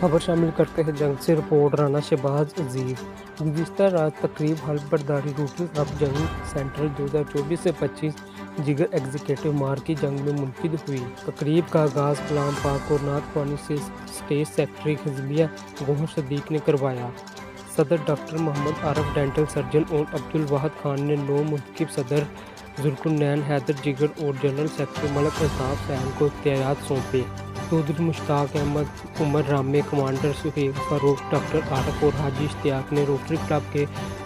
खबर शामिल करते हैं जंग से। रिपोर्ट राना शहबाज अजीज। गुज़िश्ता रात तकरीब हल्फ बर्दारी रूटल कप जंग सेंट्रल 2024 से 25 जिगर एग्जीक्यूटिव मार्ग की जंग में मुनक़िद हुई। तकरीब का आगाज़ कलाम पाक और नात ख्वानी से स्टेट सेक्रेटरी हिज़बिया गोहर सदीक ने करवाया। सदर डॉक्टर मोहम्मद आरफ, डेंटल सर्जन और अब्दुल वाहद खान ने नौ मुंतखब सदर जुल्कुरनैन हैदर जिगर और जनरल सेक्रेटरी मलक अल्ताफ़ सैन को इख्तियारात सौंपे। चौधरी मुश्ताक अहमद, उमर रामे, कमांडर सुहेब फारूक, डॉक्टर आरफ और हाजी इश्तियाक ने रोटरी क्लब के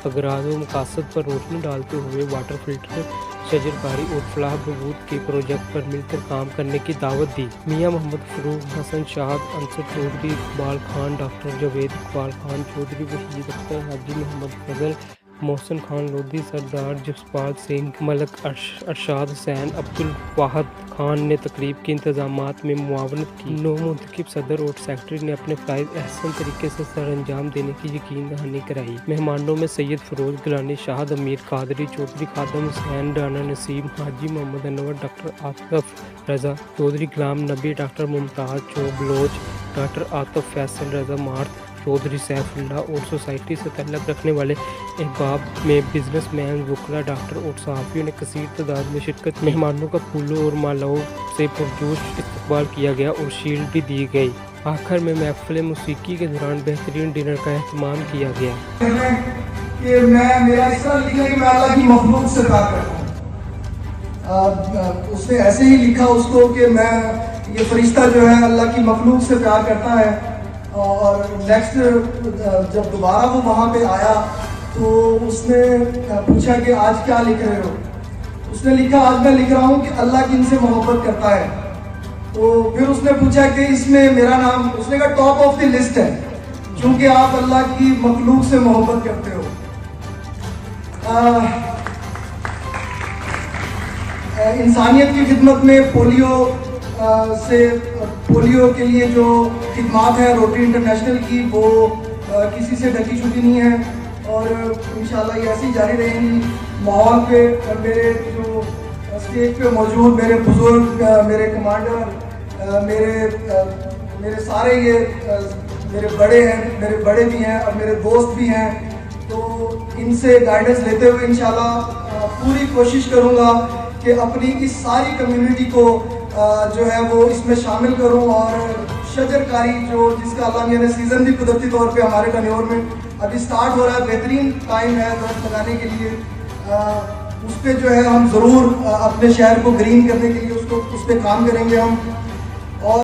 अगराज व मकासद पर रोशनी डालते हुए वाटर फिल्टर, शजरकारी और फलाह बहबूद के प्रोजेक्ट पर मिलकर काम करने की दावत दी। मियां मोहम्मद फरूक, हसन शाह, अंसर चौधरी, इकबाल खान, डॉक्टर जावेद इकबाल खान चौधरी, वहीद अख्तर, हाजी मोहम्मद फजल, मोहसिन खान लोधी, सरदार जसपाल सिंह, मलक अरशाद हुसैन, अब्दुल वाहद खान ने तकरीब के इंतजामात में मुआवनत की। नौ मुंतखब सदर और सेक्रेटरी ने अपने फ़राइज़ अहसन तरीके से सर अंजाम देने की यकीन दहानी कराई। मेहमानों में सैयद फिरोज गिलानी, शाहद अमीर कादरी, चौधरी खादम हुसैन, राना नसीम, हाजी मोहम्मद अनवर, डॉक्टर आतिफ रजा चौधरी, गुलाम नबी, डॉक्टर मुमताज़ चौबलोच, डॉक्टर आतिफ फैसल रजा मार्थ चौधरी, सैफुल्लाह और सोसाइटी से तल्लुक़ रखने वाले अहबाब में बिजनेसमैन, वकला, डॉक्टर और सहाफ़ियों ने कसीर तादाद में शिरकत। मेहमानों का फूलों और मालाओं से पुरजोश इस्तकबाल किया गया और शील्ड भी दी गई। आखिर में महफ़िल मौसीकी के दौरान बेहतरीन डिनर का एहतमाम किया गया। कि मेरा इस तरह लिखना कि मैं अल्लाह की मखलूक से प्यार करता हूँ। उसने ऐसे ही लिखा उसको कि मैं ये फरिश्ता जो है अल्लाह की मखलूक से प्यार करता है। और नेक्स्ट जब दोबारा वो वहाँ पे आया तो उसने पूछा कि आज क्या लिख रहे हो। उसने लिखा आज मैं लिख रहा हूँ कि अल्लाह की इनसे मोहब्बत करता है। तो फिर उसने पूछा कि इसमें मेरा नाम, उसने कहा टॉप ऑफ द लिस्ट है क्योंकि आप अल्लाह की मखलूक से मोहब्बत करते हो। इंसानियत की खिदमत में पोलियो के लिए जो खिदमात है रोटरी इंटरनेशनल की, वो किसी से ढकी छुपी नहीं है और इंशाल्लाह ये ऐसी जारी रहेंगी। माहौल पे मेरे जो स्टेज पे मौजूद मेरे बुजुर्ग, मेरे कमांडर, मेरे सारे ये मेरे बड़े हैं, मेरे बड़े भी हैं और मेरे दोस्त भी हैं, तो इनसे गाइडेंस लेते हुए इंशाल्लाह पूरी कोशिश करूँगा कि अपनी इस सारी कम्युनिटी को जो है वो इसमें शामिल करूं। और शजरकारी जो जिसका अल्लाह ने सीज़न भी कुदरती तौर पे हमारे टन्योर में अभी स्टार्ट हो रहा है, बेहतरीन टाइम है दरख्त लगाने के लिए। उस पर जो है हम ज़रूर अपने शहर को ग्रीन करने के लिए उस पर काम करेंगे हम।